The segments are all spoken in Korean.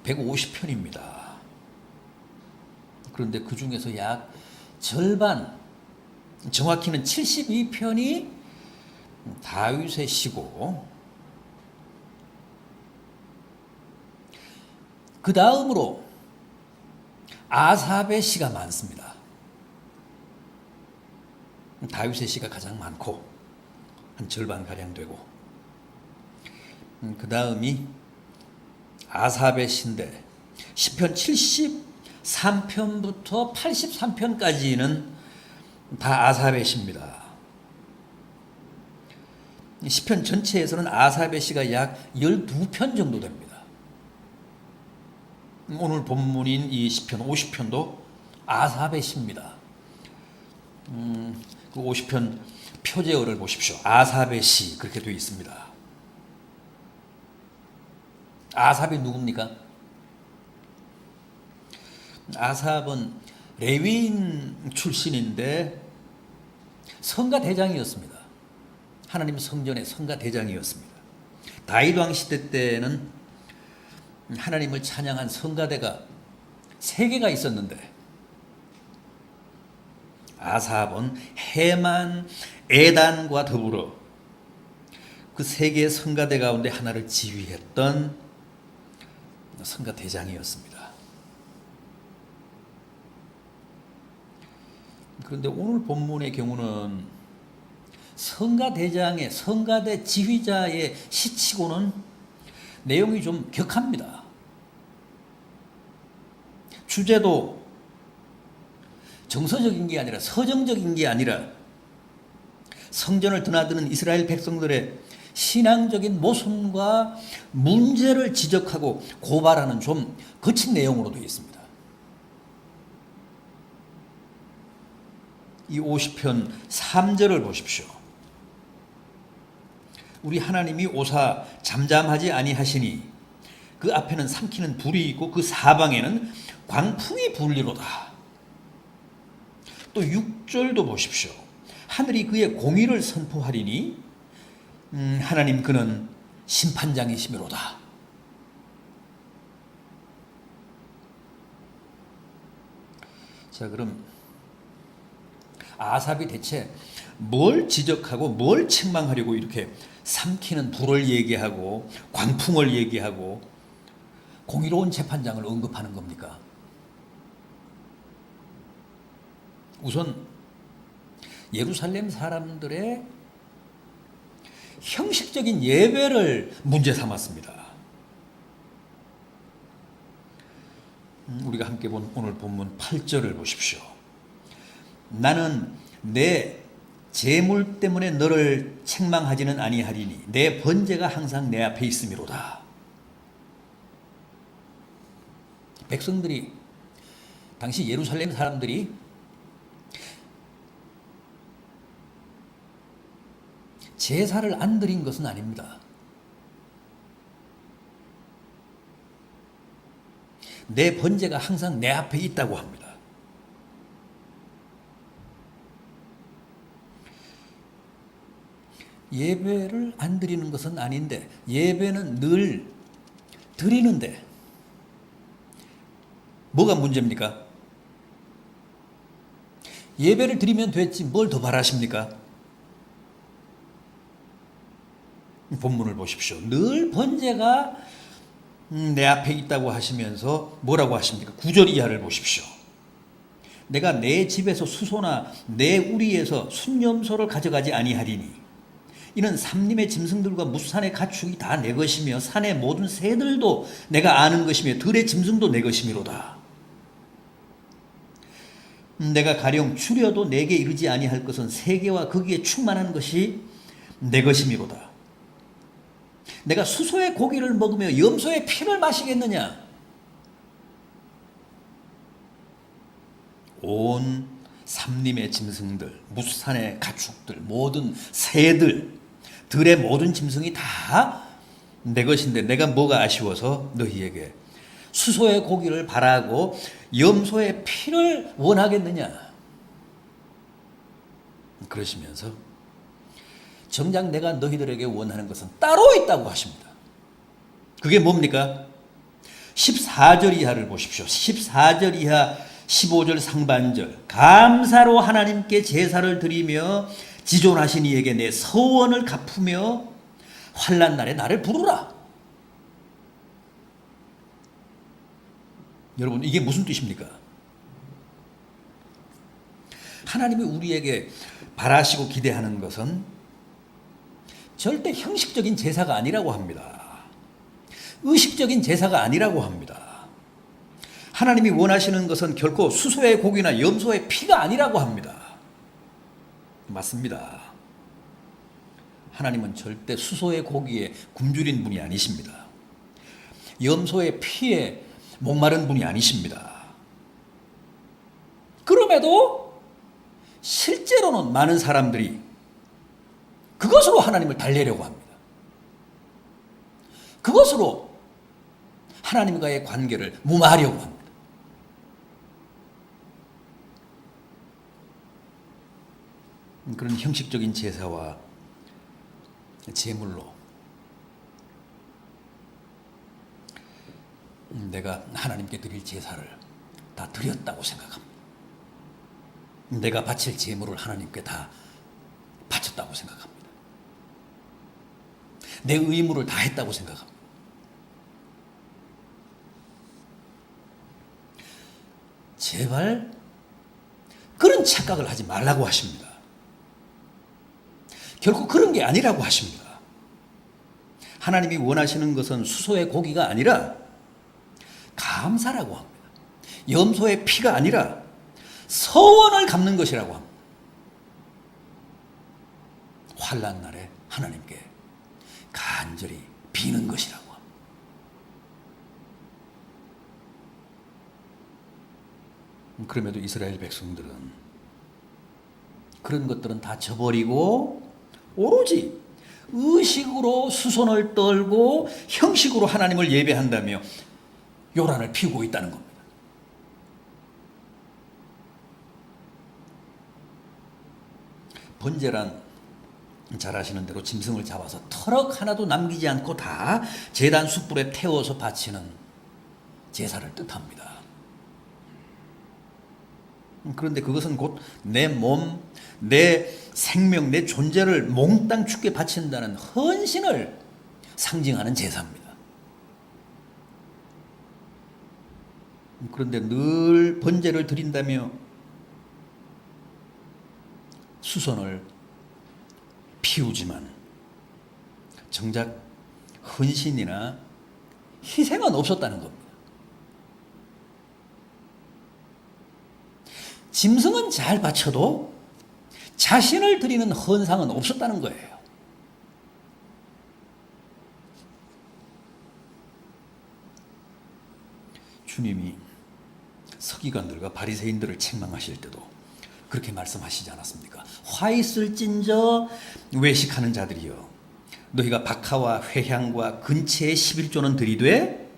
150편입니다. 그런데 그 중에서 약 절반, 정확히는 72편이 다윗의 시고, 그 다음으로 아삽의 시가 많습니다. 다윗의 시가 가장 많고 한 절반가량 되고, 그 다음이 아삽의 시인데 시편 73편부터 83편까지는 다 아삽의 시입니다. 시편 전체에서는 아삽의 시가 약 12편 정도 됩니다. 오늘 본문인 이 시편 50편도 아삽의 시입니다. 그 50편 표제어를 보십시오. 아삽의 시 그렇게 되어 있습니다. 아삽이 누굽니까? 아삽은 레위인 출신인데 성가대장이었습니다. 하나님 성전의 성가대장이었습니다. 다윗 왕 시대 때는 하나님을 찬양한 성가대가 3개가 있었는데, 아삽은 헤만, 에단과 더불어 그 3개의 성가대 가운데 하나를 지휘했던 성가대장이었습니다. 그런데 오늘 본문의 경우는 성가대장의, 성가대 지휘자의 시치고는 내용이 좀 격합니다. 주제도 정서적인 게 아니라 서정적인 게 아니라 성전을 드나드는 이스라엘 백성들의 신앙적인 모순과 문제를 지적하고 고발하는 좀 거친 내용으로 되어 있습니다. 이 50편 3절을 보십시오. 우리 하나님이 오사 잠잠하지 아니하시니 그 앞에는 삼키는 불이 있고 그 사방에는 광풍이 불리로다. 또 6절도 보십시오. 하늘이 그의 공의를 선포하리니 하나님 그는 심판장이시미로다. 자, 그럼 아삽이 대체 뭘 지적하고 뭘 책망하려고 이렇게 삼키는 불을 얘기하고 광풍을 얘기하고 공의로운 재판장을 언급하는 겁니까? 우선 예루살렘 사람들의 형식적인 예배를 문제 삼았습니다. 우리가 함께 본 오늘 본문 8절을 보십시오. 나는 내 재물 때문에 너를 책망하지는 아니하리니 내 번제가 항상 내 앞에 있음이로다. 백성들이, 당시 예루살렘 사람들이 제사를 안 드린 것은 아닙니다. 내 번제가 항상 내 앞에 있다고 합니다. 예배를 안 드리는 것은 아닌데, 예배는 늘 드리는데 뭐가 문제입니까? 예배를 드리면 됐지 뭘 더 바라십니까? 본문을 보십시오. 늘 번제가 내 앞에 있다고 하시면서 뭐라고 하십니까? 9절 이하를 보십시오. 내가 내 집에서 수소나 내 우리에서 순념소를 가져가지 아니하리니 이는 삼림의 짐승들과 무산의 가축이 다 내 것이며 산의 모든 새들도 내가 아는 것이며 들의 짐승도 내 것이미로다. 내가 가령 추려도 내게 이르지 아니할 것은 세계와 거기에 충만한 것이 내 것이미로다. 내가 수소의 고기를 먹으며 염소의 피를 마시겠느냐? 온 삼림의 짐승들, 무산의 가축들, 모든 새들, 들의 모든 짐승이 다 내 것인데 내가 뭐가 아쉬워서 너희에게 수소의 고기를 바라고 염소의 피를 원하겠느냐? 그러시면서 정작 내가 너희들에게 원하는 것은 따로 있다고 하십니다. 그게 뭡니까? 14절 이하를 보십시오. 14절 이하 15절 상반절. 감사로 하나님께 제사를 드리며 지존하신 이에게 내 서원을 갚으며 환난 날에 나를 부르라. 여러분, 이게 무슨 뜻입니까? 하나님이 우리에게 바라시고 기대하는 것은 절대 형식적인 제사가 아니라고 합니다. 의식적인 제사가 아니라고 합니다. 하나님이 원하시는 것은 결코 수소의 고기나 염소의 피가 아니라고 합니다. 맞습니다. 하나님은 절대 수소의 고기에 굶주린 분이 아니십니다. 염소의 피에 목마른 분이 아니십니다. 그럼에도 실제로는 많은 사람들이 그것으로 하나님을 달래려고 합니다. 그것으로 하나님과의 관계를 무마하려고 합니다. 그런 형식적인 제사와 제물로 내가 하나님께 드릴 제사를 다 드렸다고 생각합니다. 내가 바칠 제물을 하나님께 다 바쳤다고 생각합니다. 내 의무를 다 했다고 생각합니다. 제발 그런 착각을 하지 말라고 하십니다. 결코 그런 게 아니라고 하십니다. 하나님이 원하시는 것은 수소의 고기가 아니라 감사라고 합니다. 염소의 피가 아니라 서원을 갚는 것이라고 합니다. 환난 날에 하나님께 간절히 비는 것이라고 합니다. 그럼에도 이스라엘 백성들은 그런 것들은 다 저버리고 오로지 의식으로 수선을 떨고 형식으로 하나님을 예배한다며 요란을 피우고 있다는 겁니다. 번제란 잘 아시는 대로 짐승을 잡아서 터럭 하나도 남기지 않고 다 제단 숯불에 태워서 바치는 제사를 뜻합니다. 그런데 그것은 곧 내 몸, 내 생명, 내 존재를 몽땅 죽게 바친다는 헌신을 상징하는 제사입니다. 그런데 늘 번제를 드린다며 수선을 피우지만 정작 헌신이나 희생은 없었다는 겁니다. 짐승은 잘 바쳐도 자신을 드리는 헌상은 없었다는 거예요. 주님이 서기관들과 바리새인들을 책망하실 때도 그렇게 말씀하시지 않았습니까? 화 있을진저 외식하는 자들이여, 너희가 박하와 회향과 근체의 11조는 드리되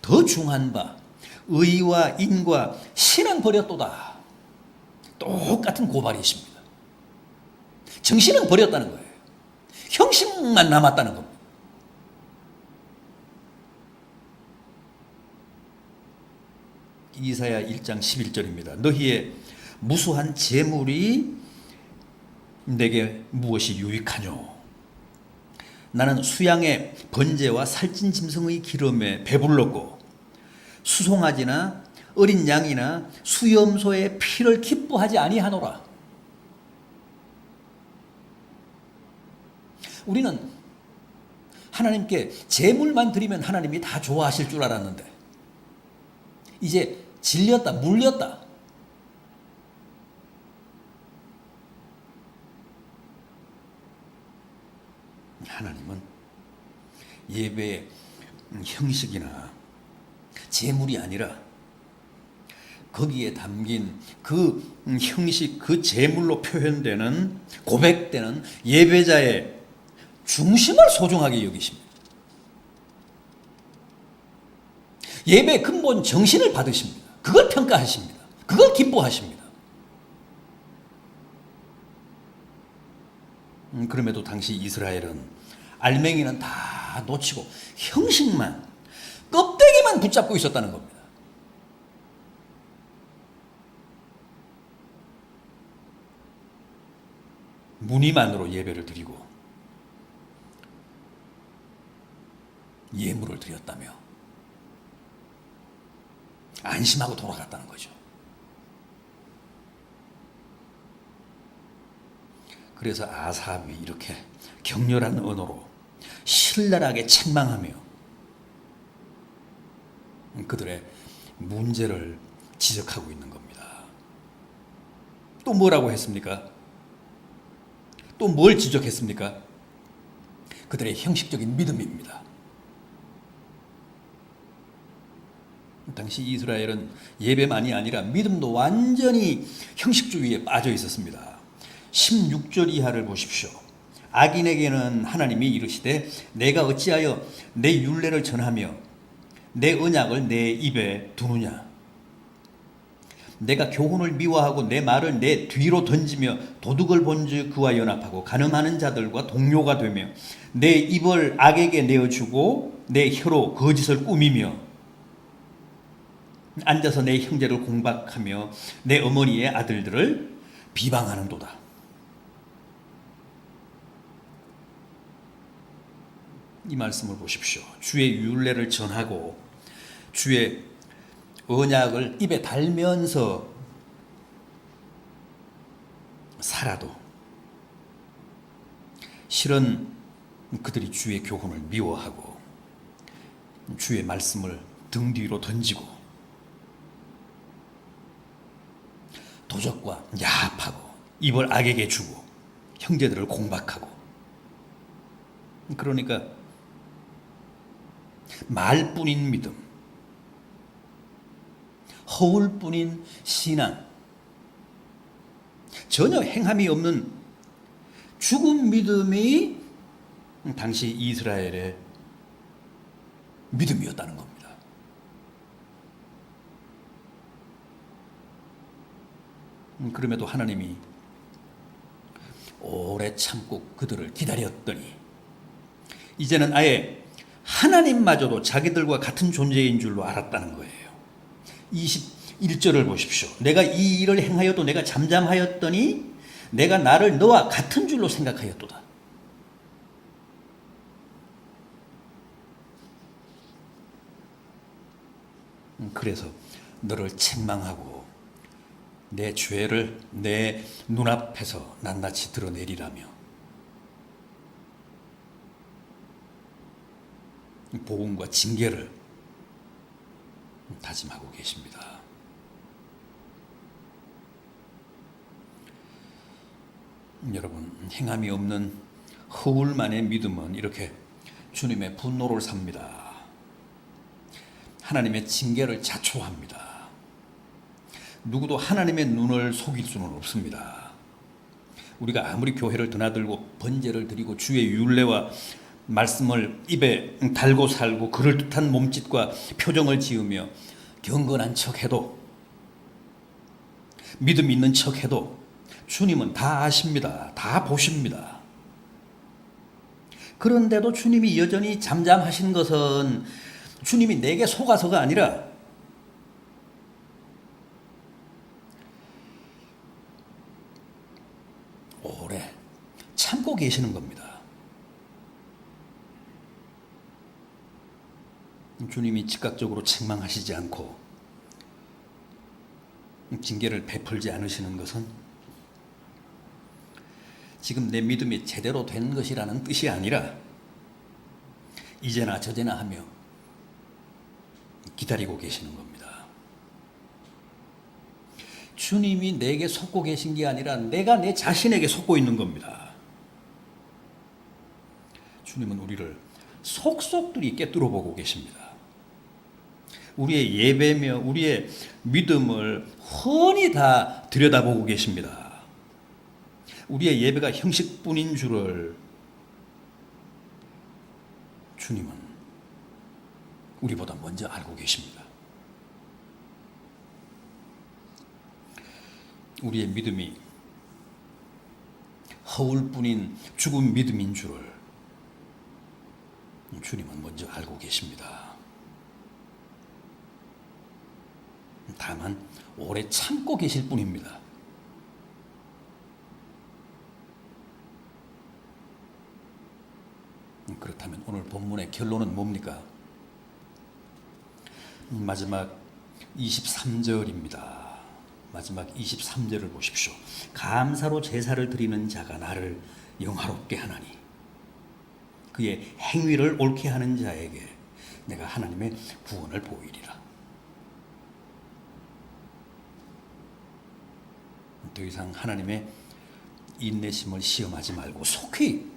더 중한 바 의와 인과 신은 버렸도다. 똑같은 고발이십니다. 정신은 버렸다는 거예요. 형식만 남았다는 겁니다. 이사야 1장 11절입니다. 너희의 무수한 재물이 내게 무엇이 유익하뇨? 나는 수양의 번제와 살찐 짐승의 기름에 배불렀고 수송아지나 어린 양이나 수염소의 피를 기뻐하지 아니하노라. 우리는 하나님께 제물만 드리면 하나님이 다 좋아하실 줄 알았는데 이제 질렸다, 물렸다. 하나님은 예배의 형식이나 제물이 아니라 거기에 담긴 그 형식, 그 제물로 표현되는, 고백되는 예배자의 중심을 소중하게 여기십니다. 예배의 근본 정신을 받으십니다. 그걸 평가하십니다. 그걸 기뻐하십니다. 그럼에도 당시 이스라엘은 알맹이는 다 놓치고 형식만, 껍데기만 붙잡고 있었다는 겁니다. 무늬만으로 예배를 드리고 예물을 드렸다며 안심하고 돌아갔다는 거죠. 그래서 아삽이 이렇게 격렬한 언어로 신랄하게 책망하며 그들의 문제를 지적하고 있는 겁니다. 또 뭐라고 했습니까? 또 뭘 지적했습니까? 그들의 형식적인 믿음입니다. 당시 이스라엘은 예배만이 아니라 믿음도 완전히 형식주의에 빠져 있었습니다. 16절 이하를 보십시오. 악인에게는 하나님이 이르시되 내가 어찌하여 내 율례를 전하며 내 언약을 내 입에 두느냐. 내가 교훈을 미워하고 내 말을 내 뒤로 던지며 도둑을 본즉 그와 연합하고 간음하는 자들과 동료가 되며 내 입을 악에게 내어주고 내 혀로 거짓을 꾸미며 앉아서 내 형제를 공박하며 내 어머니의 아들들을 비방하는도다. 이 말씀을 보십시오. 주의 율례를 전하고 주의 언약을 입에 달면서 살아도 실은 그들이 주의 교훈을 미워하고 주의 말씀을 등 뒤로 던지고 도적과 야합하고 입을 악에게 주고 형제들을 공박하고, 그러니까 말뿐인 믿음, 허울뿐인 신앙, 전혀 행함이 없는 죽은 믿음이 당시 이스라엘의 믿음이었다는 겁니다. 그럼에도 하나님이 오래 참고 그들을 기다렸더니 이제는 아예 하나님마저도 자기들과 같은 존재인 줄로 알았다는 거예요. 21절을 보십시오. 내가 이 일을 행하여도 내가 잠잠하였더니 내가 나를 너와 같은 줄로 생각하였도다. 그래서 너를 책망하고 내 죄를 내 눈앞에서 낱낱이 드러내리라며 보응과 징계를 다짐하고 계십니다. 여러분, 행함이 없는 허울만의 믿음은 이렇게 주님의 분노를 삽니다. 하나님의 징계를 자초합니다. 누구도 하나님의 눈을 속일 수는 없습니다. 우리가 아무리 교회를 드나들고 번제를 드리고 주의 율례와 말씀을 입에 달고 살고 그럴듯한 몸짓과 표정을 지으며 경건한 척해도, 믿음 있는 척해도 주님은 다 아십니다. 다 보십니다. 그런데도 주님이 여전히 잠잠하신 것은 주님이 내게 속아서가 아니라 오래 참고 계시는 겁니다. 주님이 즉각적으로 책망하시지 않고 징계를 베풀지 않으시는 것은 지금 내 믿음이 제대로 된 것이라는 뜻이 아니라 이제나 저제나 하며 기다리고 계시는 겁니다. 주님이 내게 속고 계신 게 아니라 내가 내 자신에게 속고 있는 겁니다. 주님은 우리를 속속들이 꿰뚫어 보고 계십니다. 우리의 예배며 우리의 믿음을 훤히 다 들여다보고 계십니다. 우리의 예배가 형식뿐인 줄을 주님은 우리보다 먼저 알고 계십니다. 우리의 믿음이 허울뿐인 죽은 믿음인 줄을 주님은 먼저 알고 계십니다. 다만 오래 참고 계실 뿐입니다. 그렇다면 오늘 본문의 결론은 뭡니까? 마지막 23절입니다. 마지막 23절을 보십시오. 감사로 제사를 드리는 자가 나를 영화롭게 하나니 그의 행위를 옳게 하는 자에게 내가 하나님의 구원을 보이리라. 더 이상 하나님의 인내심을 시험하지 말고 속히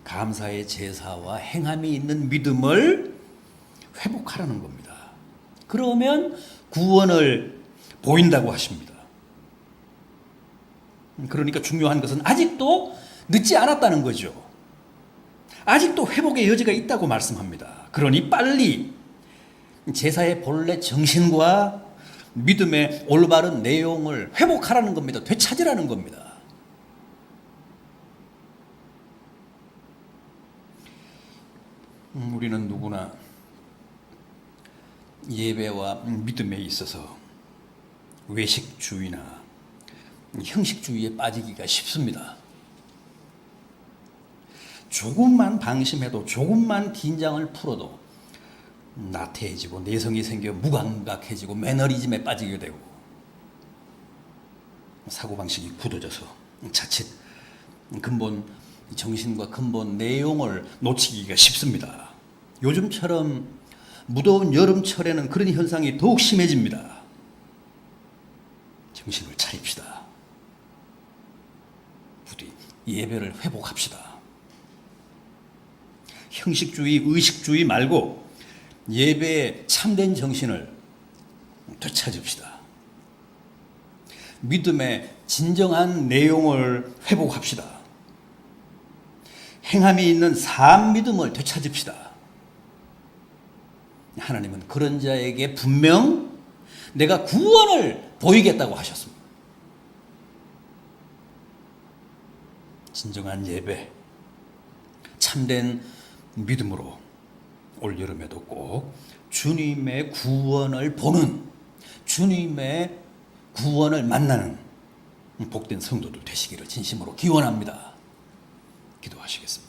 감사의 제사와 행함이 있는 믿음을 회복하라는 겁니다. 그러면 구원을 보인다고 하십니다. 그러니까 중요한 것은 아직도 늦지 않았다는 거죠. 아직도 회복의 여지가 있다고 말씀합니다. 그러니 빨리 제사의 본래 정신과 믿음의 올바른 내용을 회복하라는 겁니다. 되찾으라는 겁니다. 우리는 누구나 예배와 믿음에 있어서 외식주의나 형식주의에 빠지기가 쉽습니다. 조금만 방심해도 조금만 긴장을 풀어도 나태해지고 내성이 생겨 무감각해지고 매너리즘에 빠지게 되고 사고방식이 굳어져서 자칫 근본 정신과 근본 내용을 놓치기가 쉽습니다. 요즘처럼 무더운 여름철에는 그런 현상이 더욱 심해집니다. 정신을 차립시다. 부디 예배를 회복합시다. 형식주의, 의식주의 말고 예배의 참된 정신을 되찾읍시다. 믿음의 진정한 내용을 회복합시다. 행함이 있는 삶 믿음을 되찾읍시다. 하나님은 그런 자에게 분명 내가 구원을 보이겠다고 하셨습니다. 진정한 예배, 참된 믿음으로 올 여름에도 꼭 주님의 구원을 보는, 주님의 구원을 만나는 복된 성도들 되시기를 진심으로 기원합니다. 기도하시겠습니다.